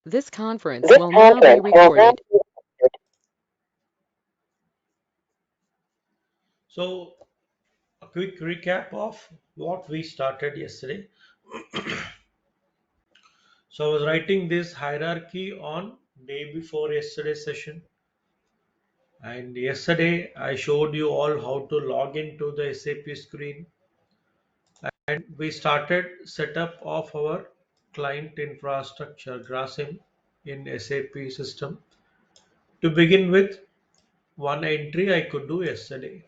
This conference This will now be conference will now recorded. be. So, a quick recap of what we started yesterday. So, I was writing this hierarchy on day before yesterday's session, and yesterday I showed you all how to log into the SAP screen, and we started setup of our client infrastructure Grasim in SAP system. To begin with, one entry I could do yesterday.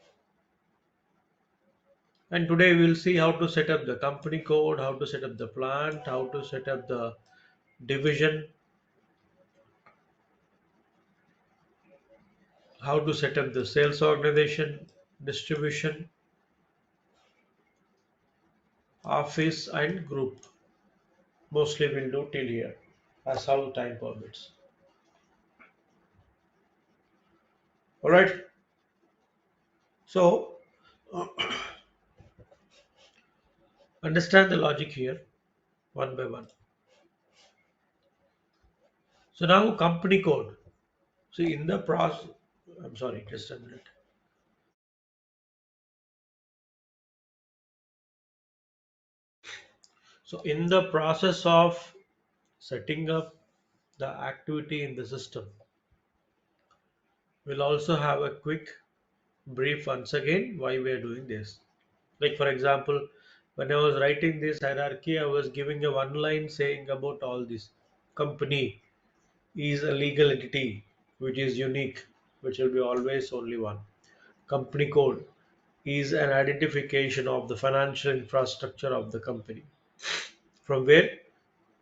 And today we'll see how to set up the company code, how to set up the plant, how to set up the division, how to set up the sales organization, distribution, office, and group. Mostly we'll do till here as how time permits. All right. So understand the logic here one by one. So now company code. See in the process. I'm sorry, just a minute. So in the process of setting up the activity in the system, we'll also have a quick brief once again why we are doing this. Like for example, when I was writing this hierarchy, I was giving a one line saying about all this. Company is a legal entity which is unique, which will be always only one. Company code is an identification of the financial infrastructure of the company, from where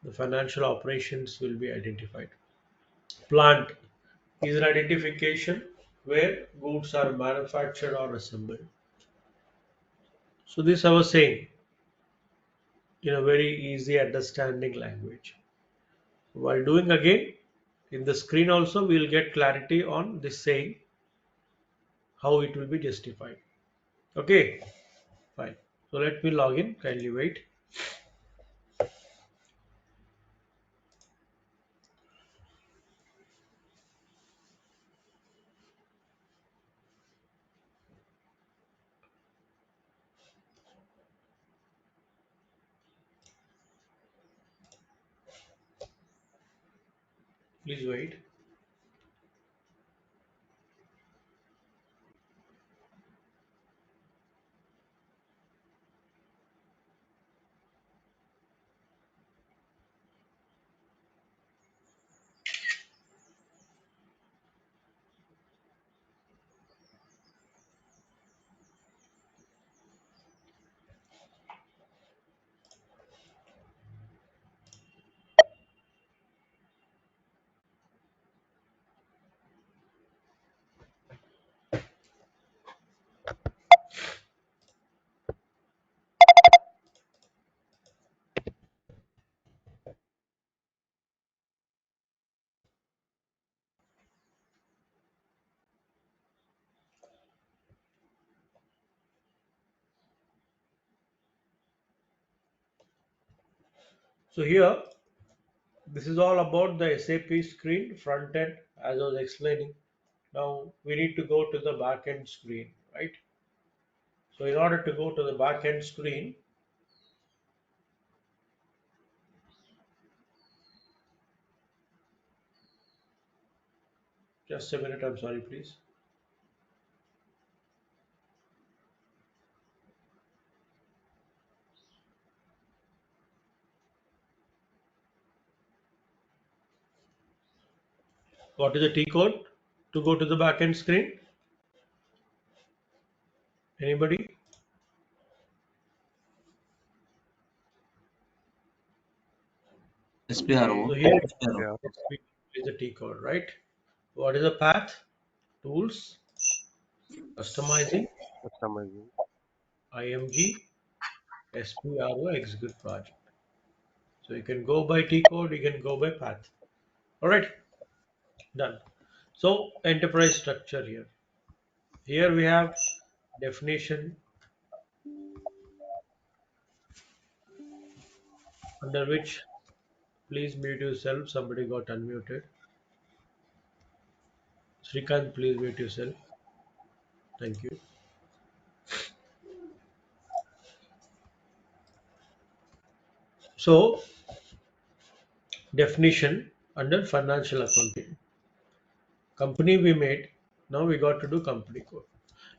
the financial operations will be identified. Plant is an identification where goods are manufactured or assembled. So this I was saying in a very easy understanding language. While doing again in the screen also we will get clarity on this saying how it will be justified. Okay, fine. So let me log in. Kindly wait. Please wait. So here this is all about the SAP screen front end as I was explaining. Now we need to go to the back end screen, right? So in order to go to the back end screen, just a minute, I'm sorry, please. What is the T code to go to the back end screen? Anybody? So SPRO. here SPRO. is the T code, right? What is the path? Tools, customizing, Customizing. IMG, SPRO, execute project. So you can go by T code, you can go by path. All right, done. So enterprise structure here. Here we have definition under which Please mute yourself. Somebody got unmuted. Srikant, please mute yourself. Thank you. So, definition under financial accounting. Company we made. Now we got to do company code.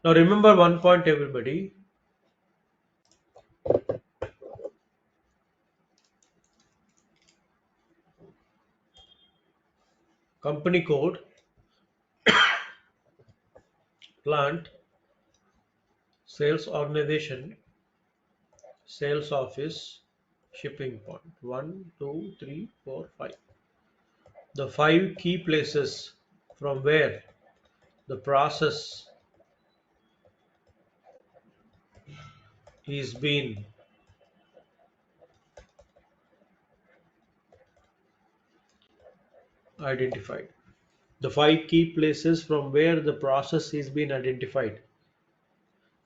Now remember one point, everybody. Company code, plant, sales organization, sales office, shipping point. One, two, three, four, five. The five key places from where the process is being identified. The five key places from where the process is being identified.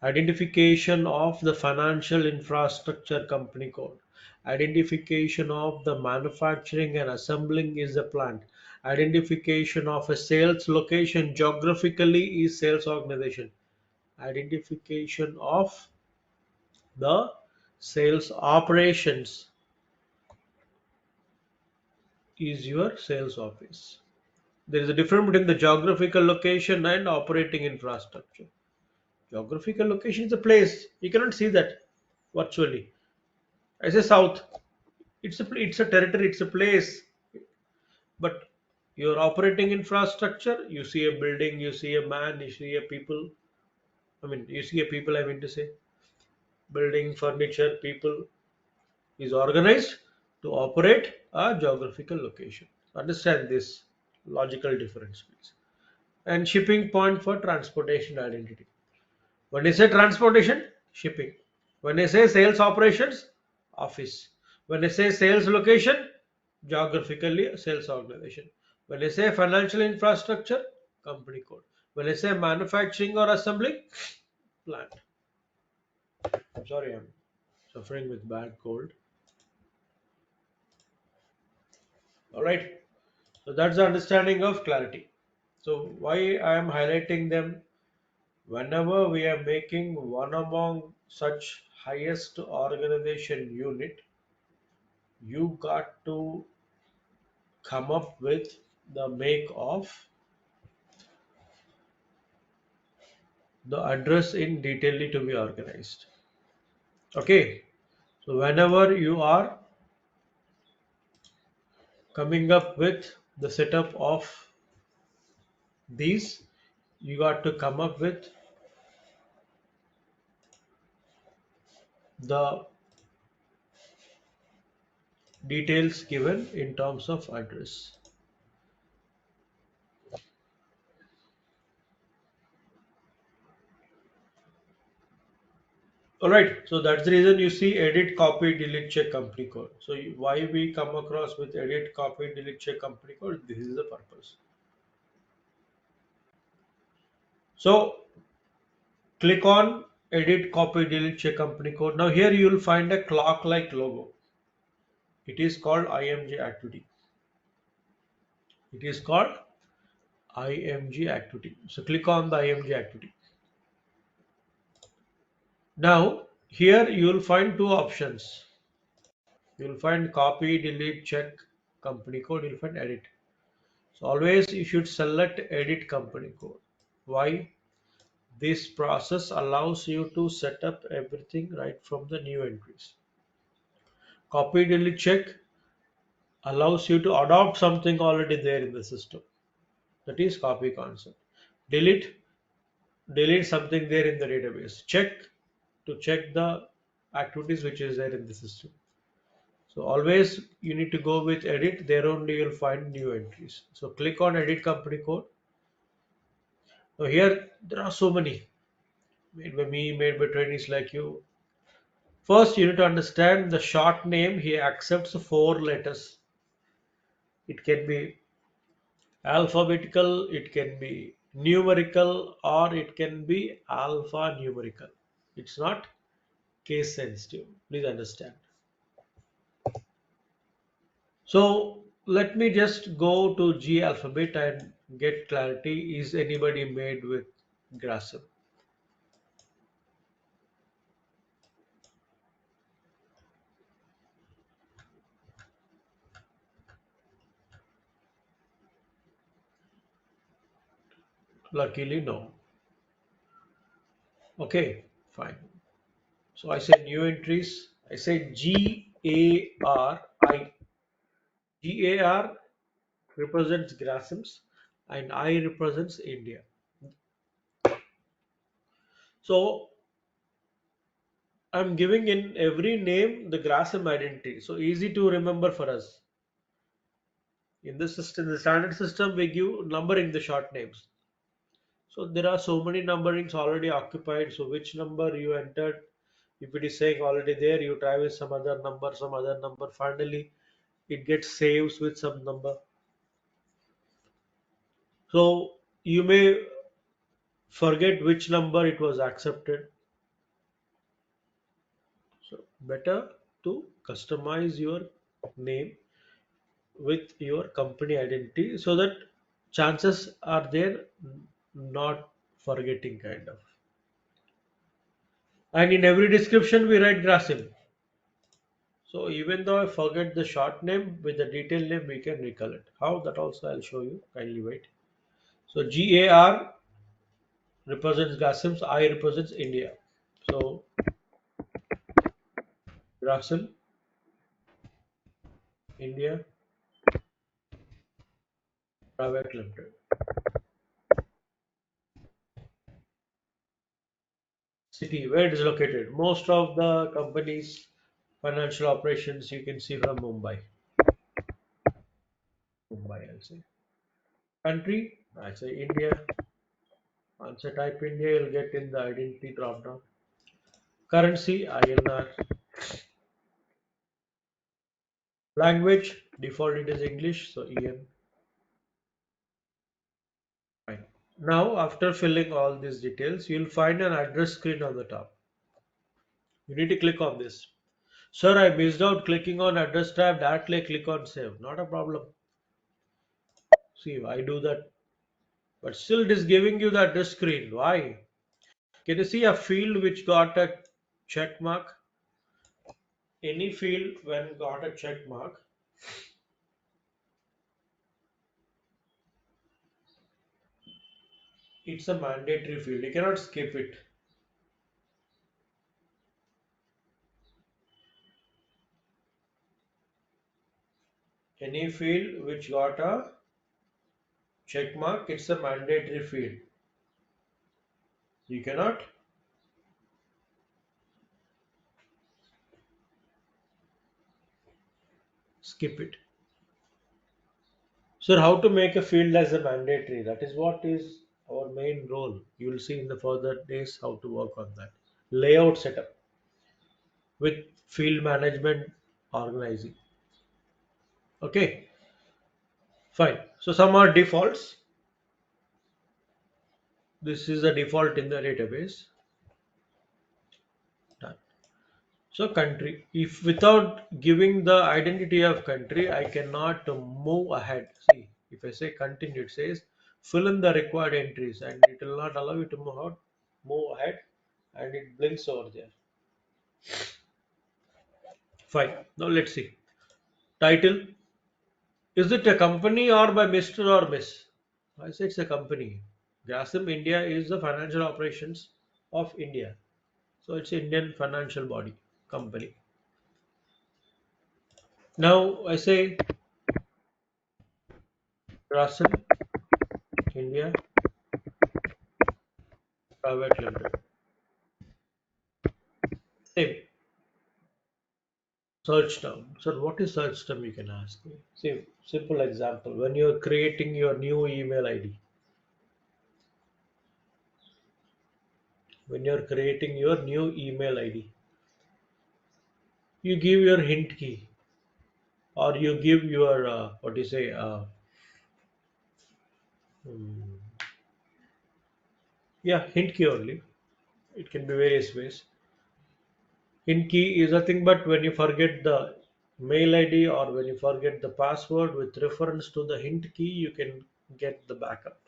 Identification of the financial infrastructure company code. Identification of the manufacturing and assembling is the plant. Identification of a sales location geographically is sales organization. Identification of the sales operations is your sales office. There is a difference between the geographical location and operating infrastructure. Geographical location is a place. You cannot see that virtually. I say south. It's a territory. It's a place. But your operating infrastructure, you see a building, you see a man, you see a people. I mean, you see a people. I mean to say, building, furniture, people is organized to operate a geographical location. Understand this logical difference, please. And shipping point for transportation identity. When I say transportation, shipping. When I say sales operations, office. When I say sales location, geographically sales organization. When I say financial infrastructure, company code. When I say manufacturing or assembling, plant. I'm sorry, I'm suffering with bad cold. All right. So that's the understanding of clarity. So why I am highlighting them? Whenever we are making one among such highest organization unit, you got to come up with the make of the address in detailly to be organized. Okay, so whenever you are coming up with the setup of these, you got to come up with the details given in terms of address. All right, so that's the reason you see edit, copy, delete, check company code. So why we come across with edit, copy, delete, check company code? This is the purpose. So click on edit, copy, delete, check company code. Now here you will find a clock-like logo. It is called IMG activity. It is called IMG activity. So click on the IMG activity. Now here you will find two options. You will find copy, delete, check company code. You will find edit. So always you should select edit company code. Why? This process allows you to set up everything right from the new entries. Copy, delete, check allows you to adopt something already there in the system. That is copy concept. Delete, delete something there in the database. Check to check the activities which is there in the system. So always you need to go with edit. There only you'll find new entries. So click on edit company code. Now here there are so many made by me, made by trainees like you. First, you need to understand the short name. He accepts four letters. It can be alphabetical, it can be numerical, or it can be alphanumerical. It's not case sensitive. Please understand. So let me just go to G alphabet and get clarity. Is anybody made with Grassam? Luckily, no. Okay, fine. So I say new entries. I say GARI. GAR represents Grassams and I represents India. So I'm giving in every name the Grassam identity. So easy to remember for us. In the system, the standard system, we give numbering the short names. So there are so many numberings already occupied. So which number you entered, if it is saying already there, you try with some other number, some other number. Finally, it gets saves with some number. So you may forget which number it was accepted. So better to customize your name with your company identity so that chances are there not forgetting kind of. And in every description we write Grasim. So even though I forget the short name with the detailed name, we can recall it. How, that also I'll show you. Kindly wait. So GAR represents Grasims, I represents India. So Grasim, India, Private Limited. City, where it is located. Most of the companies' financial operations you can see from Mumbai. Mumbai, I'll say. Country, I say India. Once I type India, you'll get in the identity drop down. Currency, INR. Language, default it is English, so EN. Fine. Now, after filling all these details, you'll find an address screen on the top. You need to click on this. Sir, I missed out clicking on address tab. Directly click on save. Not a problem. See, I do that. But still, it is giving you the address screen. Why? Can you see a field which got a check mark? Any field when got a check mark, it's a mandatory field. You cannot skip it. Any field which got a check mark, it's a mandatory field. You cannot skip it. So how to make a field as a mandatory? That is what is our main role. You will see in the further days how to work on that. Layout setup with field management organizing. Okay, fine. So some are defaults. This is the default in the database. Done. So country, if without giving the identity of country, I cannot move ahead. See, if I say continue, it says fill in the required entries and it will not allow you to move ahead and it blinks over there. Fine. Now let's see. Title. Is it a company or by Mr. or Miss? I say it's a company. Grasim India is the financial operations of India. So it's Indian financial body company. Now I say Grasim India Private Limited. Same. Search term. So what is search term, you can ask me? See, simple example. When you're creating your new email ID, when you're creating your new email ID, you give your hint key or you give your what do you say? Hmm, yeah, hint key only. It can be various ways. Hint key is nothing but when you forget the mail ID, or when you forget the password with reference to the hint key, you can get the backup.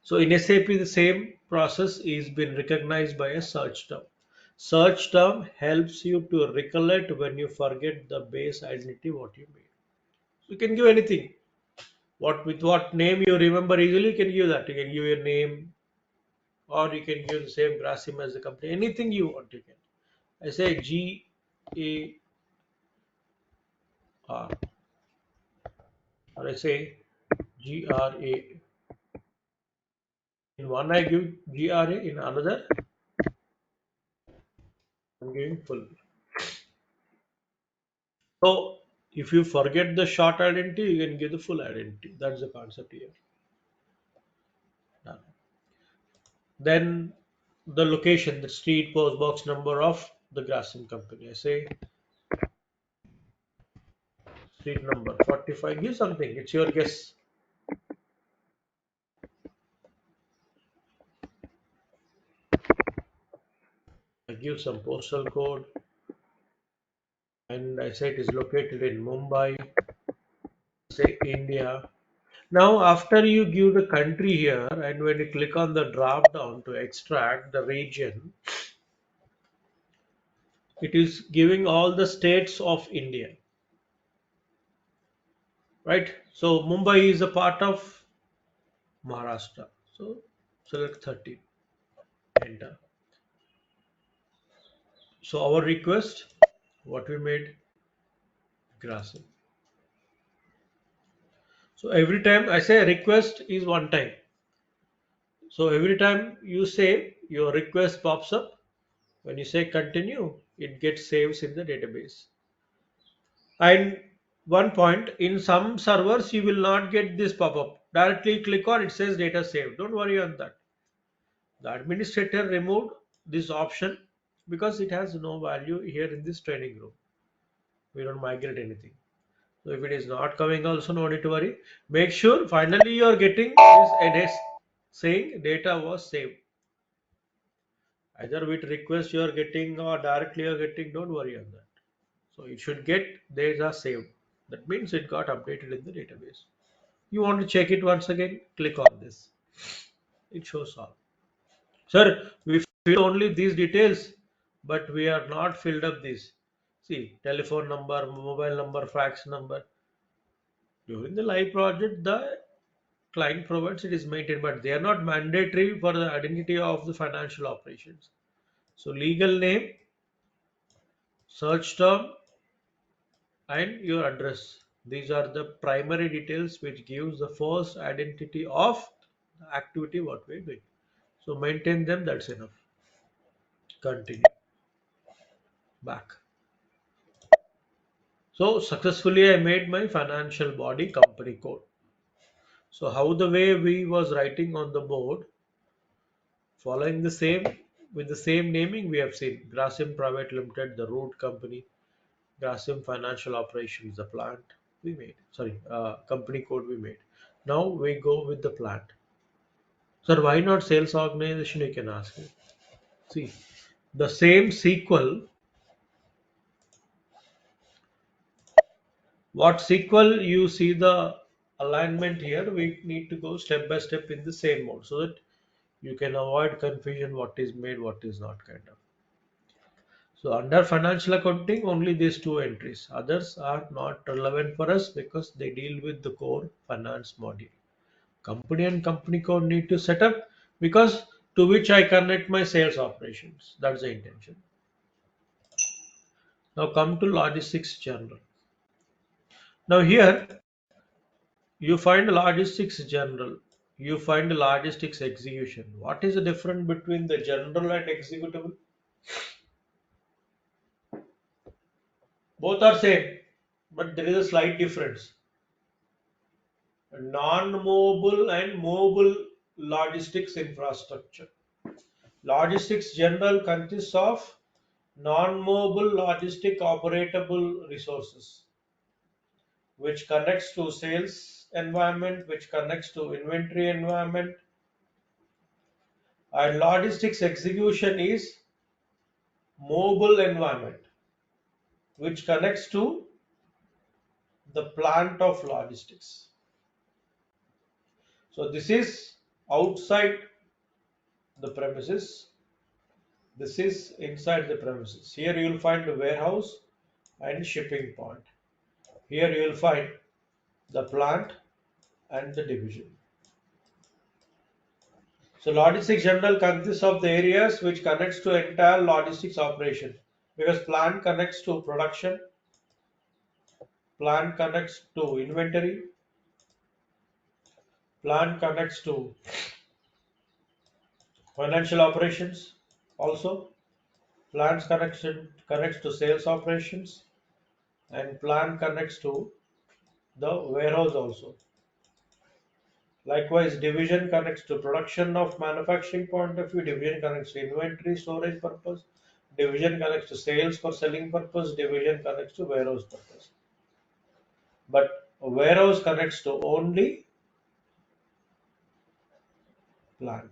So in SAP, the same process is been recognized by a search term. Search term helps you to recollect when you forget the base identity what you made. So you can give anything. What with what name you remember easily, you can give that. You can give your name, or you can give the same Grasim as the company. Anything you want, you can. I say GAR, or I say GRA. In one I give GRA, in another I'm giving full. So if you forget the short identity, you can give the full identity. That's the concept here. Done. Then the location, the street, post box number of the Grasim company. I say street number 45. Give something. It's your guess. I give some postal code, and I say it is located in Mumbai. Say India. Now, after you give the country here, and when you click on the drop down to extract the region, it is giving all the states of India, right? So Mumbai is a part of Maharashtra. So select 30, enter. So our request, what we made, Grasim. So every time I say request is one time. So every time you say your request pops up, when you say continue, it gets saves in the database. And one point, in some servers you will not get this pop-up. Directly click on it, says data saved. Don't worry on that. The administrator removed this option because it has no value here in this training room. We don't migrate anything. So if it is not coming also, no need to worry. Make sure finally you are getting this NS saying data was saved. Either with request you are getting or directly you are getting, don't worry on that. So it should get data saved. That means it got updated in the database. You want to check it once again, click on this. It shows all. Sir, we fill only these details, but we are not filled up this. See, telephone number, mobile number, fax number. During the live project, the client provides it is maintained, but they are not mandatory for the identity of the financial operations. So legal name, search term, and your address. These are the primary details which gives the first identity of the activity what we're doing. So maintain them, that's enough. Continue. Back. So successfully I made my financial body company code. So how the way we was writing on the board, following the same with the same naming we have seen. Grasim Private Limited, the root company. Grasim Financial Operations, the plant we made. Sorry, company code we made. Now we go with the plant. Sir, why not sales organization? You can ask me. See, the same SQL. What SQL you see the alignment here? We need to go step by step in the same mode so that you can avoid confusion. What is made, what is not, kind of. So under financial accounting, only these two entries. Others are not relevant for us because they deal with the core finance module. Company and company code need to set up because to which I connect my sales operations. That's the intention. Now come to logistics general. Now here you find logistics general. You find logistics execution. What is the difference between the general and executable? Both are same, but there is a slight difference. Non-mobile and mobile logistics infrastructure. Logistics general consists of non-mobile logistic operatable resources, which connects to sales environment, which connects to inventory environment, and logistics execution is mobile environment, which connects to the plant of logistics. So this is outside the premises. This is inside the premises. Here you will find the warehouse and shipping point. Here you will find the plant and the division. So logistics general consists of the areas which connects to entire logistics operation, because plant connects to production, plant connects to inventory, plant connects to financial operations, also plants connection connects to sales operations, and plant connects to the warehouse also. Likewise, division connects to production of manufacturing point of view, division connects to inventory storage purpose, division connects to sales for selling purpose, division connects to warehouse purpose. But warehouse connects to only plant.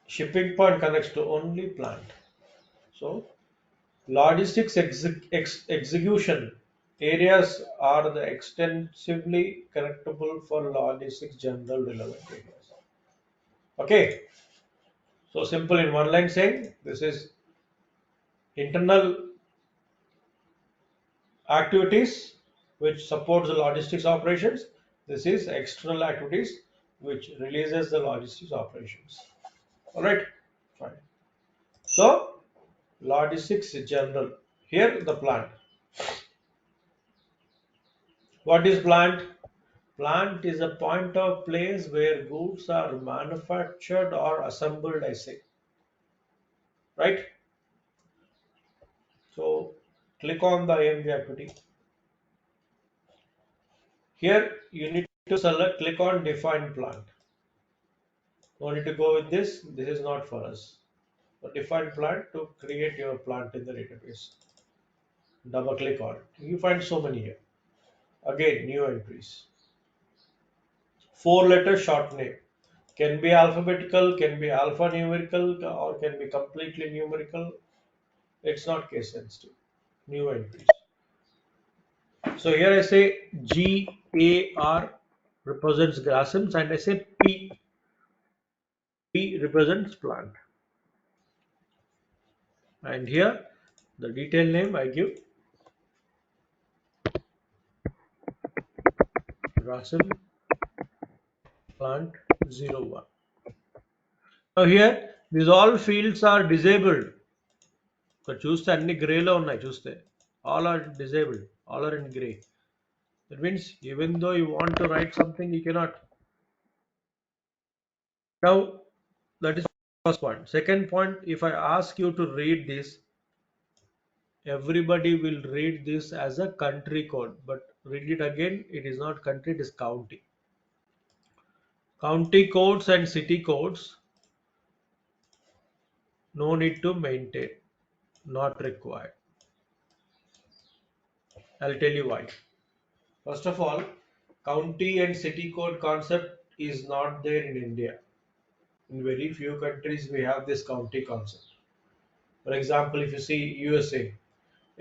Shipping point connects to only plant. So logistics execution areas are the extensively connectable for logistics general relevant areas. Okay, so simple in one line saying this is internal activities which supports the logistics operations. This is external activities which releases the logistics operations. All right, fine. So logistics general. Here the plant. What is plant? Plant is a point of place where goods are manufactured or assembled, I say. Right? So click on the IMG activity. Here you need to select, click on define plant. No need to go with this. This is not for us. So define plant to create your plant in the database. Double click on it. You find so many here. Again, new entries. 4 letter short name. Can be alphabetical, can be alphanumerical, or can be completely numerical. It's not case sensitive. New entries. So here I say GAR represents grasslands and I say P represents plant. And here the detail name I give grassland plant 01. Now here these all fields are disabled. ఇక్కడ చూస్తే అన్ని గ్రేలో ఉన్నాయి చూస్తే all are disabled, all are in gray. That means even though you want to write something, you cannot. Now that is first point. Second point, if I ask you to read this, everybody will read this as a country code, but read it again. It is not country, it is county. County codes and city codes, no need to maintain, not required. I'll tell you why. First of all, county and city code concept is not there in India. In very few countries we have this county concept. For example, if you see USA,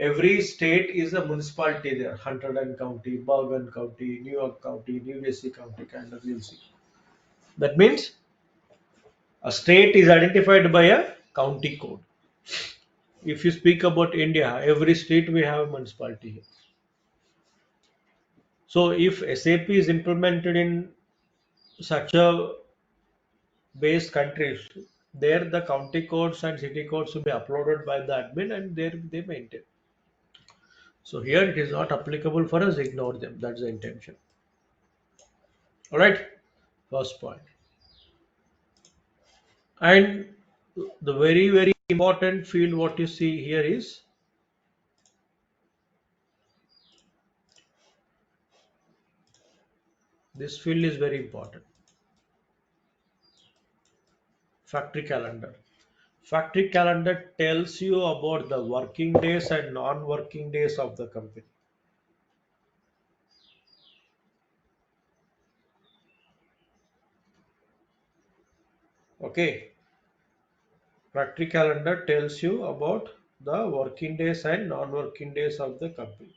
every state is a municipality there. Hunterdon County, Bergen County, New York County, New Jersey County, kind of you'll see. That means a state is identified by a county code. If you speak about India, every state we have a municipality here. So if SAP is implemented in such a based countries, there the county codes and city codes will be uploaded by the admin and there they maintain. So here it is not applicable for us, ignore them. That's the intention. Alright, first point. And the very important field what you see here is this field is very important. Factory calendar. Factory calendar tells you about the working days and non-working days of the company. Okay. Factory calendar tells you about the working days and non-working days of the company.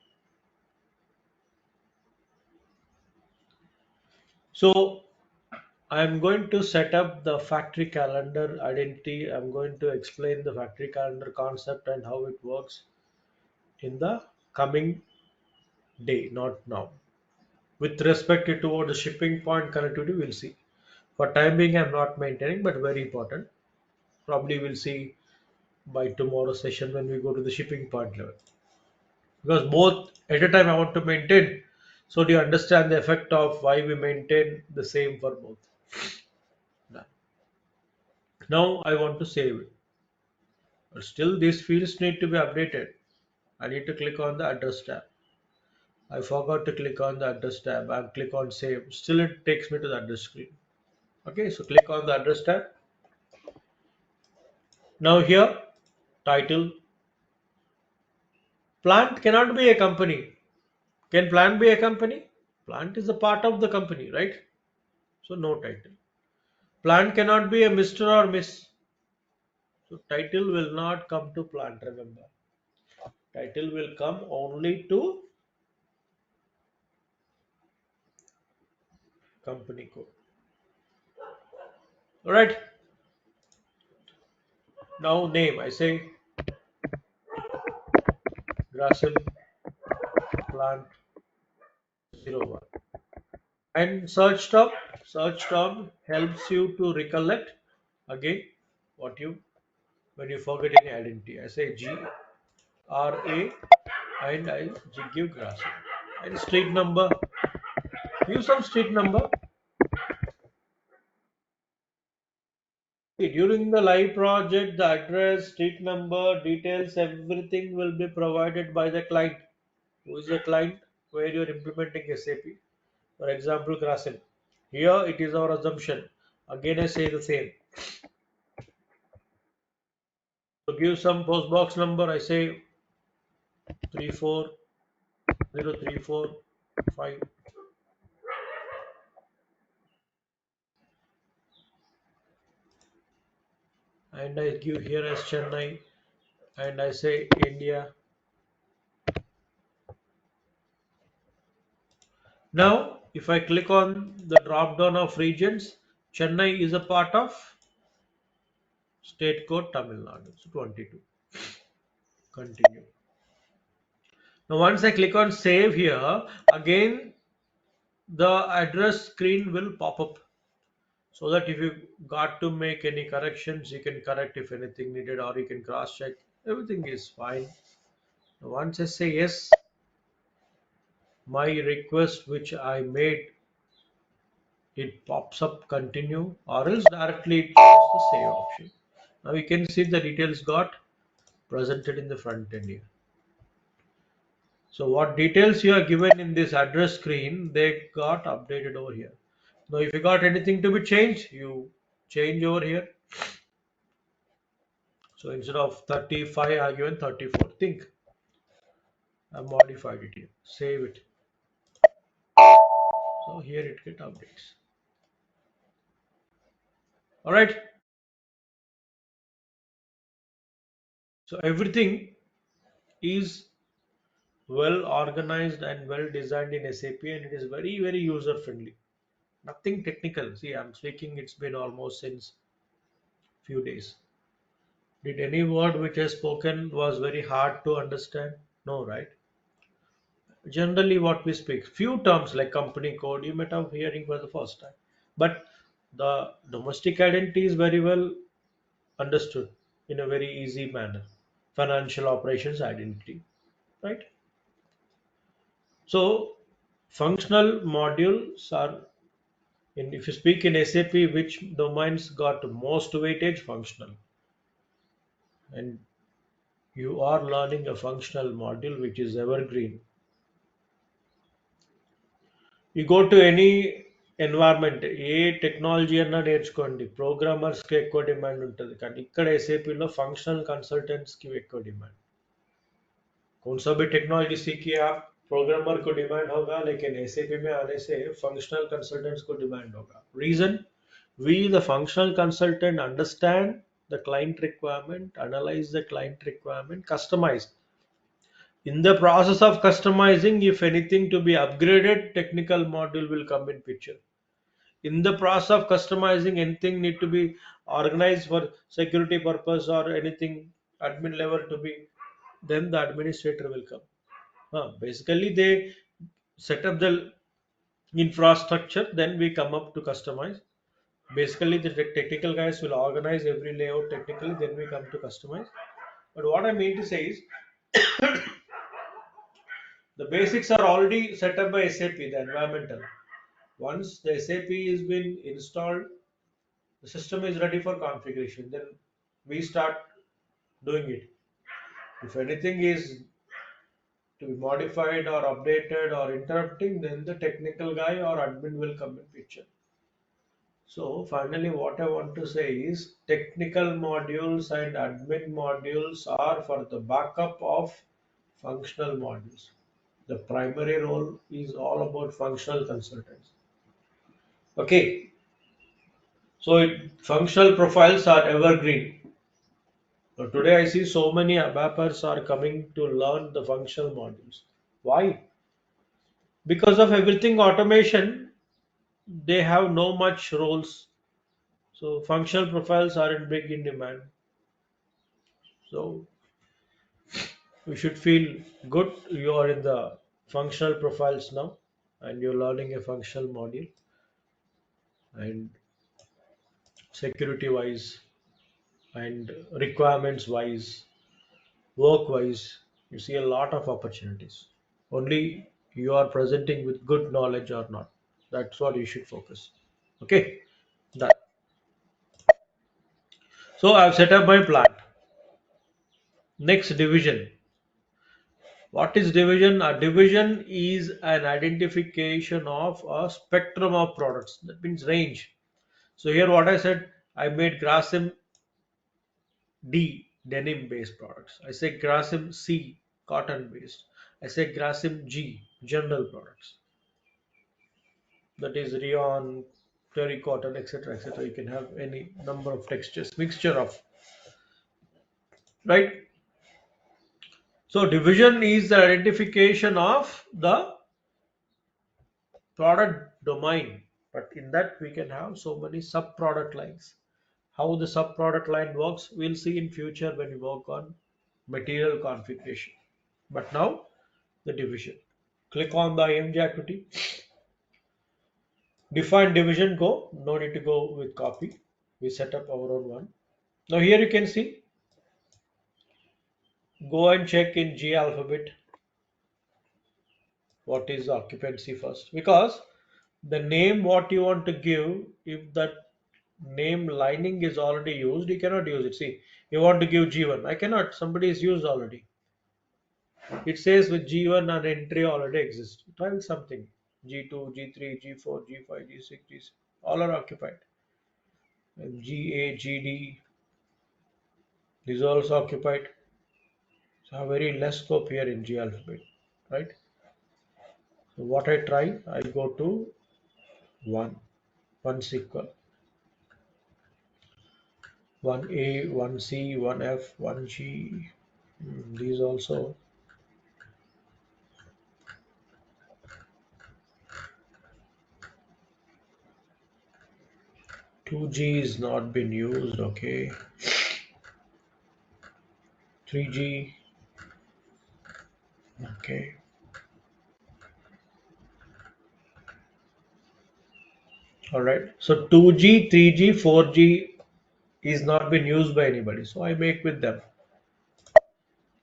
So I'm going to set up the factory calendar identity. I'm going to explain the factory calendar concept and how it works in the coming day, not now. With respect to toward the shipping point connectivity, we'll see. For time being, I'm not maintaining, but very important. Probably we'll see by tomorrow's session when we go to the shipping point level. Because both at a time I want to maintain. So do you understand the effect of why we maintain the same for both? Now I want to save it. But still these fields need to be updated. I need to click on the address tab. I forgot to click on the address tab and click on save. Still it takes me to the address screen. Okay, so click on the address tab. Now here, title. Plant cannot be a company. Can plant be a company? Plant is a part of the company, right? So no title. Plant cannot be a Mr. or Miss. So title will not come to plant, remember. Title will come only to company code. Alright. Now name. I say Grasim plant 01. And search term helps you to recollect again what you when you forget any identity. I say GRA and I give Grasim. And street number. Give some street number. See, during the live project, the address, street number, details, everything will be provided by the client. Who is the client? Where you are implementing SAP. For example, Grasim. Here it is our assumption. Again, I say the same. So give some post box number. I say 3403455, and I give here as Chennai, and I say India. Now, if I click on the drop down of regions, Chennai is a part of state code Tamil Nadu. So 22. Continue. Now, once I click on save here, again the address screen will pop up so that if you got to make any corrections, you can correct if anything needed, or you can cross check. Everything is fine. Now, once I say yes, my request which I made, it pops up continue, or else directly it shows the save option. Now you can see the details got presented in the front end here. So what details you are given in this address screen, they got updated over here. Now if you got anything to be changed, you change over here. So instead of 35, I given 34. Think I modified it here. Save it. So here it get updates. All right. So everything is well organized and well designed in SAP, and it is very user friendly. Nothing technical. See, I'm speaking. It's been almost since few days. Did any word which I spoken was very hard to understand? No, right? Generally, what we speak, few terms like company code, you might have hearing for the first time, but the domestic identity is very well understood in a very easy manner. Financial operations identity, right? So, functional modules are in. If you speak in SAP, which domains got most weightage? Functional, and you are learning a functional module which is evergreen. You go to any environment A technology అన్నా నేర్చుకోండి ప్రోగ్రామర్స్కి ఎక్కువ demand ఉంటుంది కానీ ఇక్కడ ఎస్ఏపీలో functional కన్సल्टेंट्स की ఎక్కువ demand कौन सा भी टेक्नोलॉजी सीखिए आप प्रोग्रामर को डिमांड होगा लेकिन एसएपी में आने से फंक्शनल कंसल्टेंट्स को डिमांड होगा reason we the functional consultant understand the client requirement, analyze the client requirement, customize. In the process of customizing, if anything to be upgraded, technical module will come in picture. In the process of customizing, anything need to be organized for security purpose or anything admin level to be, then the administrator will come. Basically, they set up the infrastructure, then we come up to customize. Basically, the technical guys will organize every layout technically, then we come to customize. But what I mean to say is, the basics are already set up by SAP, the environmental. Once the SAP is been installed, the system is ready for configuration. Then we start doing it. If anything is to be modified or updated or interrupting, then the technical guy or admin will come in picture. So finally, what I want to say is technical modules and admin modules are for the backup of functional modules. The primary role is all about functional consultants. Okay, so functional profiles are evergreen. So today I see so many ABAPers are coming to learn the functional modules. Why? Because of everything automation, they have no much roles. So functional profiles are in big in demand. So you should feel good. You are in the functional profiles now, and you're learning a functional module. And security wise, and requirements wise, work wise, you see a lot of opportunities. Only you are presenting with good knowledge or not. That's what you should focus. Okay, that. So I've set up my plan. Next, division. What is division? A division is an identification of a spectrum of products. That means range. So here what I said, I made Grasim D denim based products. I say Grasim C cotton based. I say Grasim G general products. That is rayon, terry cotton, etc. etc. You can have any number of textures, mixture of, right? So division is the identification of the product domain, but in that we can have so many sub product lines. How the sub product line works, we'll see in future when we work on material configuration. But now the division. Click on the IMG activity, define division, go. No need to go with copy. We set up our own one. Now here you can see, go and check in G alphabet what is the occupancy first, because the name what you want to give, if that name lining is already used, you cannot use it. See, you want to give G1, I cannot, somebody is used already. It says with G1 an entry already exists. Try with something. G2, G3, G4, G5, G6, G6, all are occupied. And GA, GD, these are also occupied. So I have very less scope here in G alphabet, right? So what I try, I go to 1, 1 equal, 1A, 1C, 1F, 1G. These also 2G is not been used. Okay, 3G. Okay, all right. So 2G, 3G, 4G is not been used by anybody. So I make with them.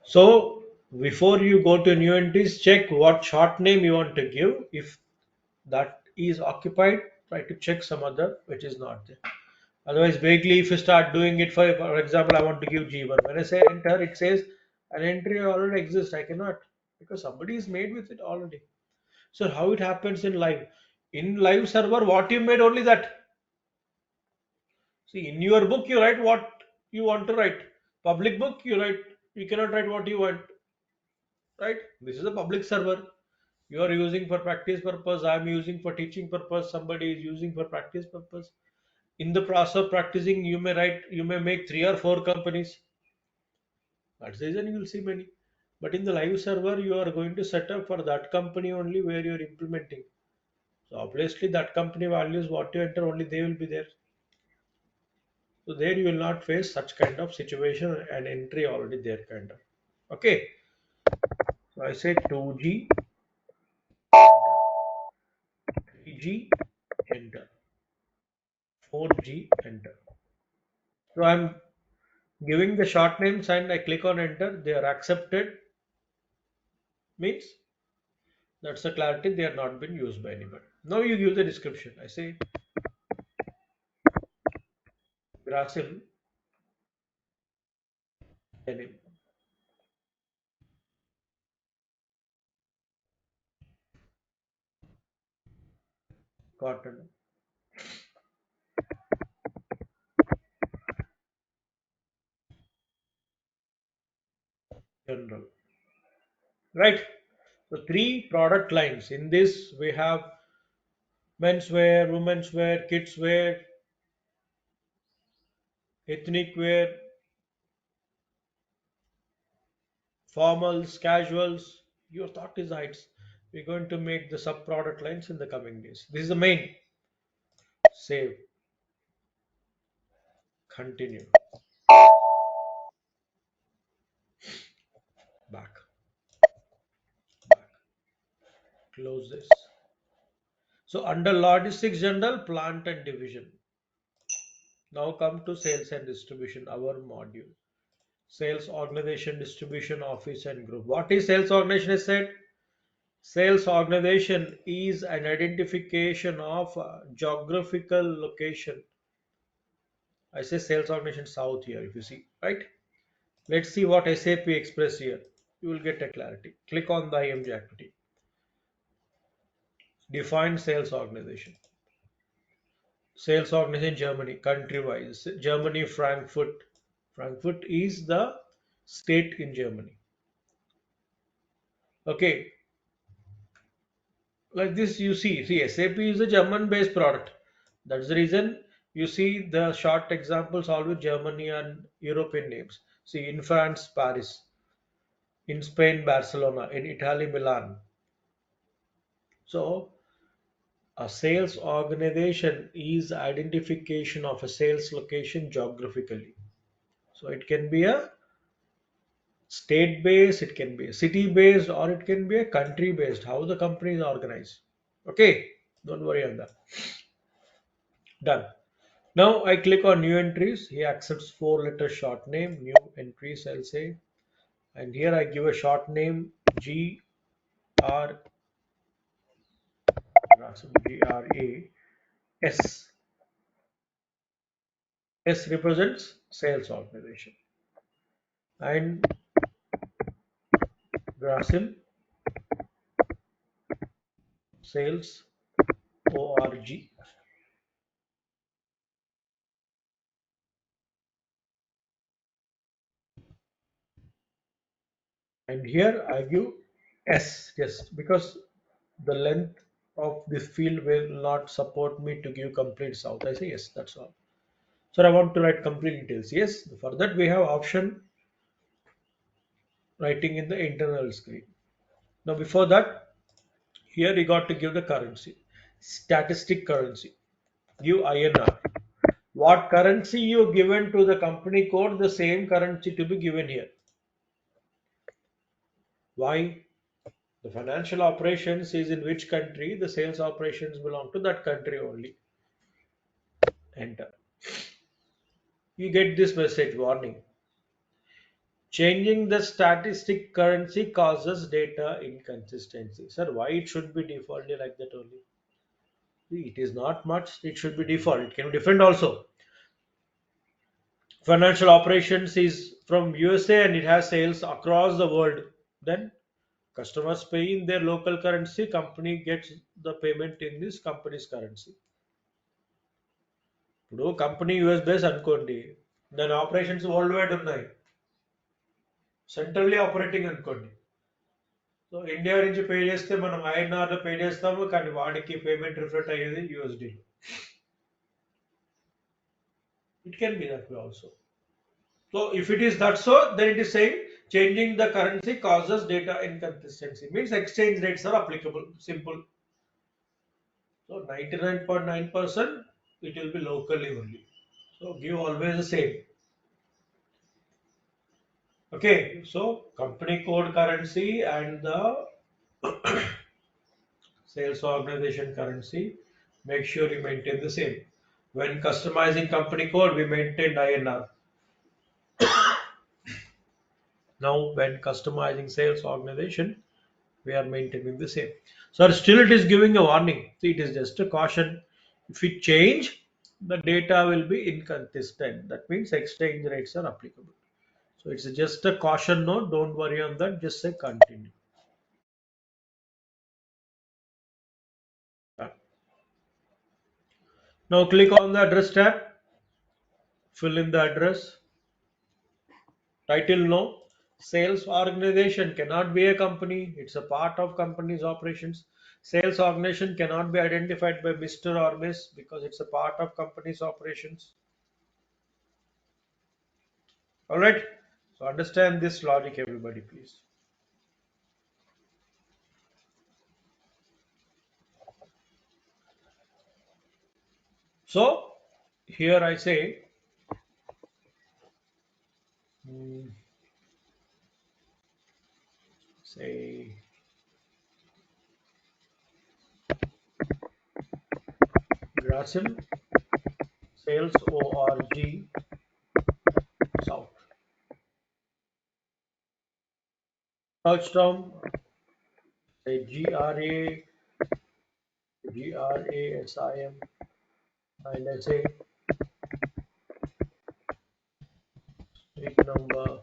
So before you go to new entries, check what short name you want to give. If that is occupied, try to check some other which is not there. Otherwise, vaguely, if you start doing it, for example, I want to give G1. When I say enter, it says an entry already exists. I cannot, because somebody is made with it already. So how it happens in live? In live server, what you made, only that. See, in your book, you write what you want to write. Public book, you write. You cannot write what you want, right? This is a public server. You are using for practice purpose. I am using for teaching purpose. Somebody is using for practice purpose. In the process of practicing, you may make three or four companies. That's the reason you will see many. But in the live server, you are going to set up for that company only where you are implementing. So obviously that company values what you enter, only they will be there. So there you will not face such kind of situation and entry already there kind of. Okay. So I say 2G, 3G, enter. 4G, enter. So I'm giving the short names and I click on enter. They are accepted. Means that's the clarity, they are not been used by anybody. Now you give the description. I say Grasim denim cotton general. Right. So three product lines. In this we have menswear, women's wear, kids wear, ethnic wear, formals, casuals. Your thought is heights. We're going to make the sub product lines in the coming days. This is the main. Save. Continue. Back. Back. Close this. So under logistics general, plant and division. Now come to sales and distribution, our module. Sales organization, distribution, office and group. What is sales organization? I said sales organization is an identification of geographical location. I say sales organization south here if you see, right? Let's see what SAP express here. You will get a clarity. Click on the IMG activity. Define sales organization. Sales organization Germany, country wise. Germany, Frankfurt. Frankfurt is the state in Germany. Okay, like this you see SAP is a German based product. That's the reason you see the short examples all with Germany and European names. See in France Paris, in Spain Barcelona, in Italy Milan. So a sales organization is identification of a sales location geographically. So it can be a state based, it can be a city based, or it can be a country based, how the company is organized. Okay, don't worry on that. Done. Now I click on new entries. He accepts four letter short name, new entries I'll say. And here I give a short name G R G R A S. S represents sales organization. And Grasim sales org. And here I give S just because the length of this field will not support me to give complete south. I say yes, that's all. So I want to write complete details. Yes, for that we have option writing in the internal screen. Now before that, here you got to give the currency. Statistic currency. Give INR. What currency you given to the company code, the same currency to be given here. Why? The financial operations is in which country, the sales operations belong to that country only. Enter. You get this message warning. Changing the statistic currency causes data inconsistency. Sir, why it should be defaultly like that only? It is not much. It should be default. It can be different also. Financial operations is from USA and it has sales across the world. Then customers pay in their local currency. Company gets the payment in this company's currency. ఇప్పుడు company US base అనుకోండి దాని operations world wide ఉన్నాయి centrally operating అనుకోండి so India నుంచి pay చేస్తే మనం INR లో pay చేస్తాము కానీ వాడికి పేమెంట్ రిఫ్లెక్ట్ అయ్యేది USD. It can be that way also. So if it is that so, then it is saying changing the currency causes data inconsistency. Means exchange rates are applicable. Simple. So 99.9% it will be locally only. So give always the same. Okay. So company code currency and the sales organization currency, make sure you maintain the same. When customizing company code, we maintained INR. Now, when customizing sales organization, we are maintaining the same. So still it is giving a warning. See, it is just a caution. If we change, the data will be inconsistent. That means exchange rates are applicable. So it's just a caution note. Don't worry on that. Just say continue. Now click on the address tab. Fill in the address. Title no. Sales organization cannot be a company. It's a part of company's operations. Sales organization cannot be identified by Mr. or Miss because it's a part of company's operations. All right. So understand this logic, everybody, please. So here I say, mm, say Grasim Sales ORG South. Search term, say GRASIM, and I say street number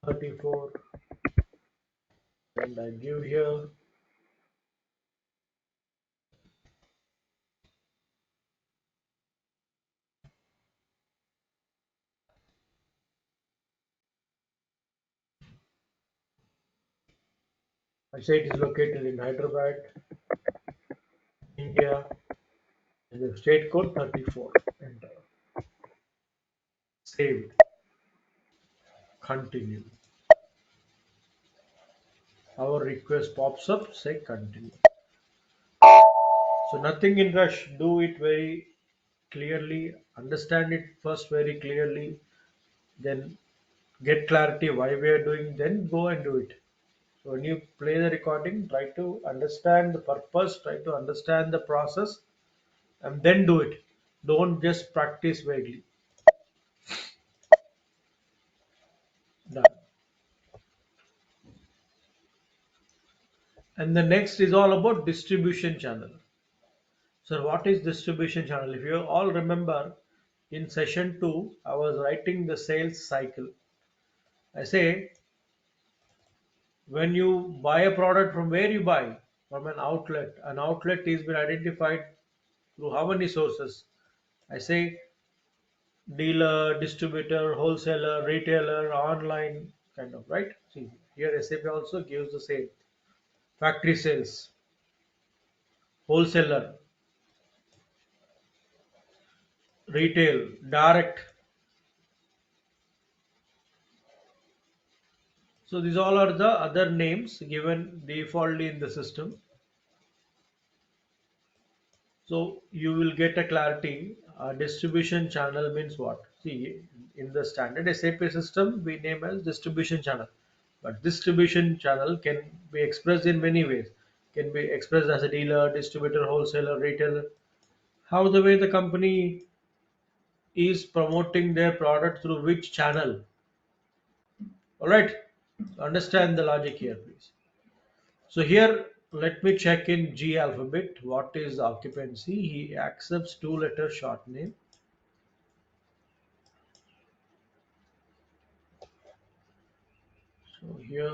34, and I give here, I say it is located in Hyderabad, India, and the state code 34. Enter. Saved. Continue. Our request pops up, say continue. So nothing in rush. Do it very clearly. Understand it first very clearly. Then get clarity why we are doing. Then go and do it. So when you play the recording, try to understand the purpose. Try to understand the process, and then do it. Don't just practice vaguely. Done. And the next is all about distribution channel. So what is distribution channel? If you all remember, in session 2, I was writing the sales cycle. I say when you buy a product, from where you buy? From an outlet. An outlet is been identified through how many sources? I say dealer, distributor, wholesaler, retailer, online, kind of, right? See, here SAP also gives the same. Factory sales, wholesaler, retail, direct. So these all are the other names given defaultly in the system. So you will get a clarity. Distribution channel means what? See, in the standard SAP system, we name as distribution channel. But distribution channel can be expressed in many ways. Can be expressed as a dealer, distributor, wholesaler, retailer. How the way the company is promoting their product through which channel. All right. Understand the logic here, please. So here, let me check in G alphabet. What is occupancy? He accepts two-letter short name. So here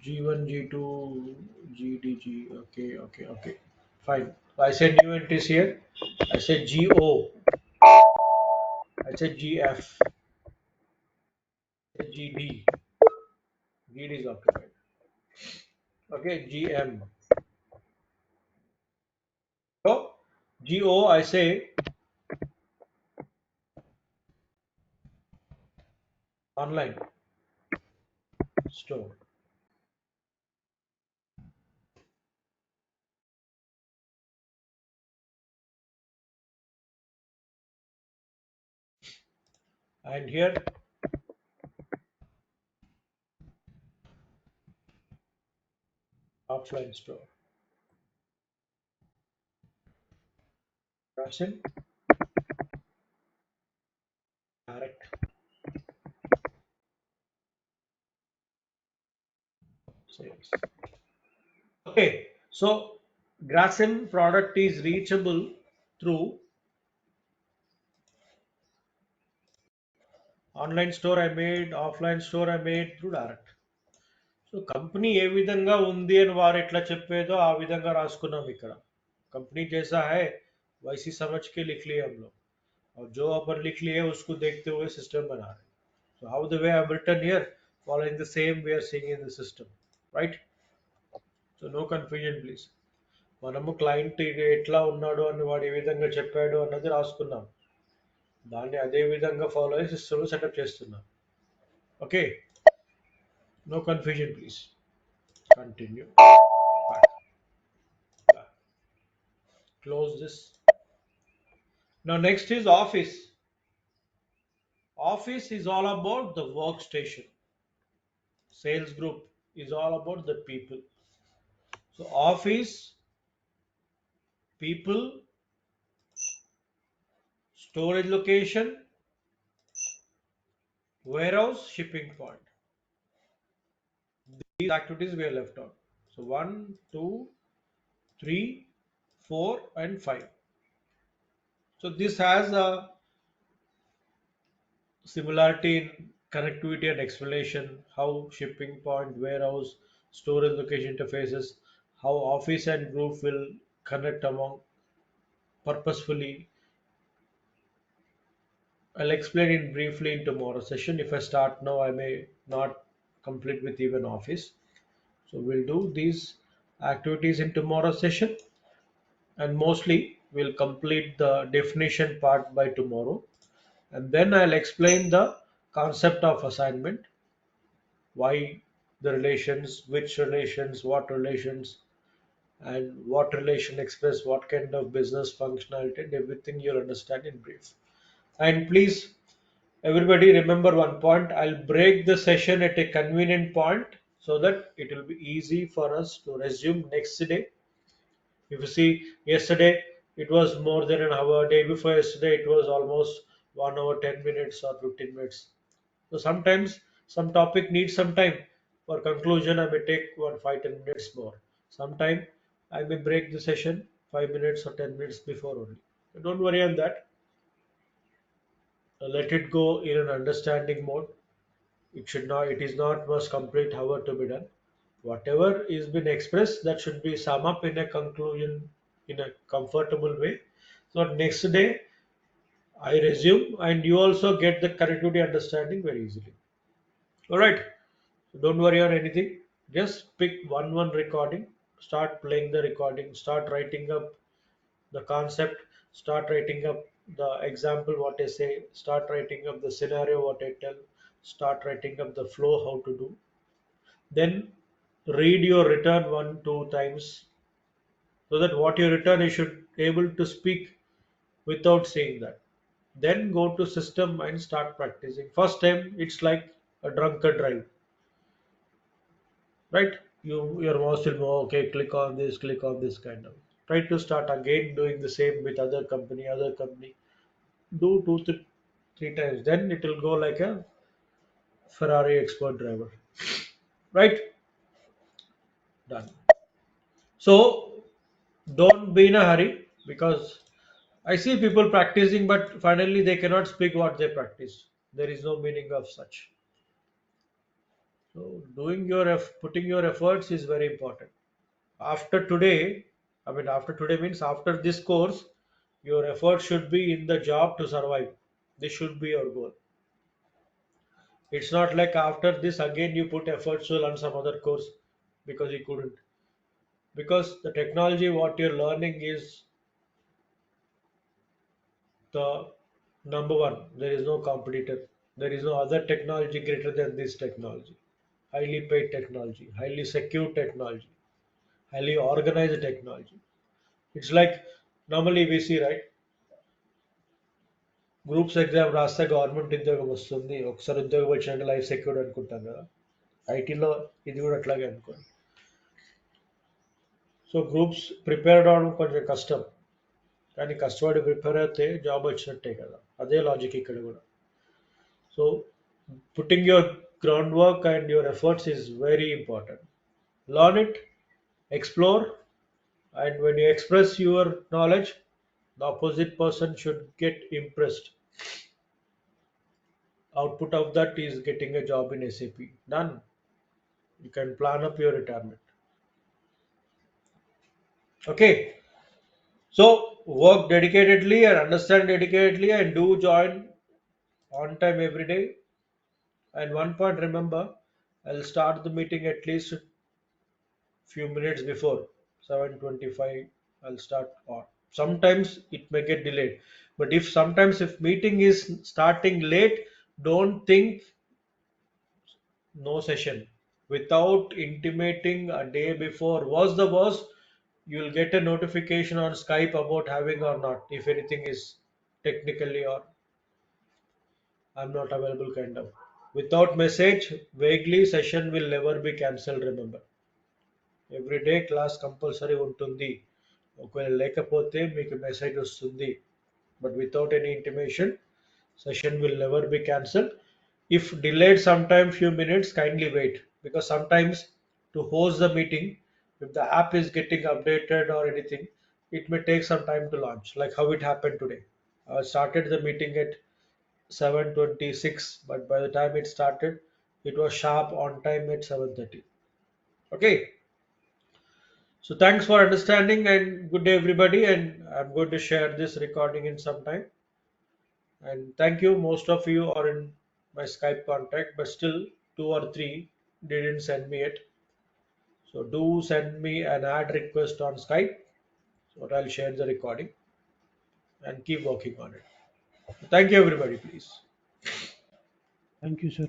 G1, G2, GDG. Okay, okay, okay. Fine. So I said new entries here. I said GO. I said GF. I said GD. GD is occupied. Okay, GM. So GO, I say online store. And here offline store. Press in direct sales. Okay, so Grasim product is reachable through online store I made, offline store I made through direct. So company ఏ విధంగా ఉంది అని వారు ఎట్లా చెప్పేదో ఆ విధంగా రాసుకున్నాం ఇక్కడ. कंपनी जैसा है वैसी समझ के लिख लिए हम लोग, और जो अपन लिख लिए उसको देखते हुए सिस्टम बना रहे. So how the way I've written here, following the same we are seeing in the system, right? So no confusion please. మనము క్లయింట్ ఎట్లా ఉన్నాడు అని వాడు ఏ విధంగా చెప్పాడు అన్నది రాసుకున్నాం, దాన్ని అదే విధంగా ఫాలో అయ్యి సిస్టమ్ సెటప్ చేస్తున్నాం. Okay, no confusion please. Continue. Close this. Now next is office. Office is all about the workstation. Sales group is all about the people. So office, people, storage location, warehouse, shipping point. These activities we are left out. So one, two, three, 4, and 5. So this has a similarity in connectivity and explanation, how shipping point, warehouse, storage location interfaces, how office and group will connect among purposefully. I'll explain it briefly in tomorrow's session. If I start now, I may not complete with even office. So we'll do these activities in tomorrow's session, and mostly we'll complete the definition part by tomorrow. And then I'll explain the concept of assignment, why the relations, which relations, what relations, and what relation express what kind of business functionality, and everything you'll understand in brief. And please, everybody remember one point, I'll break the session at a convenient point so that it will be easy for us to resume next day. If you see, yesterday it was more than an hour, day before yesterday it was almost 1 hour 10 minutes or 15 minutes. So sometimes some topic needs some time. For conclusion, I may take 1 5 10 minutes more. Sometime I may break the session 5 minutes or 10 minutes before only. So don't worry on that. Let it go in an understanding mode. It should not. It is not must complete hour to be done. Whatever is been expressed, that should be sum up in a conclusion in a comfortable way. So next day I resume, and you also get the connectivity understanding very easily. All right. Don't worry on anything. Just pick one recording, start playing the recording, start writing up the concept, start writing up the example what I say, start writing up the scenario what I tell, start writing up the flow how to do. Then read your return 1 2 times, so that what you return you should able to speak without saying that. Then go to system and start practicing. First time it's like a drunkard drive, right? Your mouse will move, okay, click on this kind of. Try to start again doing the same with other company. Do three times, then it will go like a Ferrari expert driver, right? Done. So don't be in a hurry, because I see people practicing, but finally they cannot speak what they practice. There is no meaning of such. So doing putting your efforts is very important. After today, I mean, after today means after this course, your effort should be in the job to survive. This should be your goal. It's not like after this again you put efforts to learn some other course because you couldn't. Because the technology what you're learning is The number one, there is no competitor. There is no other technology greater than this technology. Highly paid technology, highly secure technology, highly organized technology. It's like normally we see, right? Groups exam రాస్తే government ఉద్యోగం వస్తుంది, ఒకసారి ఉద్యోగం వచ్చినట్టు life secured అనుకుంటాం కదా. ఐటీలో ఇది కూడా అట్లాగే అనుకోండి. సో గ్రూప్స్ ప్రిపేర్ అవడం కొంచెం కష్టం, కానీ కష్టపడి ప్రిపేర్ అయితే జాబ్ వచ్చినట్టే కదా. అదే లాజిక్ ఇక్కడ కూడా. So putting your groundwork and your efforts is very important. Learn it, explore, and when you express your knowledge, the opposite person should get impressed. Output of that is getting a job in SAP. Done. You can plan up your retirement. Okay. So work dedicatedly and understand dedicatedly and do join on time every day. And one point remember, I'll start the meeting at least few minutes before 7:25. I'll start on. Sometimes it may get delayed, but if sometimes if meeting is starting late, don't think no session. Without intimating a day before was the worst, you'll get a notification on Skype about having or not, if anything is technically or I'm not available kind of. Without message, vaguely session will never be cancelled, remember. Everyday class compulsory ఉంటుంది. ఒకవేళ లేకపోతే మీకు message వస్తుంది. But without any intimation session will never be cancelled. If delayed some time few minutes kindly wait, because sometimes to host the meeting, if the app is getting updated or anything, it may take some time to launch, like how it happened today. I started the meeting at 7:26, but by the time it started, it was sharp on time at 7:30. Okay. So thanks for understanding and good day everybody, and I'm going to share this recording in some time. And thank you. Most of you are in my Skype contact, but still two or three didn't send me it. So do send me an add request on Skype. So I'll share the recording and keep working on it. Thank you everybody, please. Thank you, sir.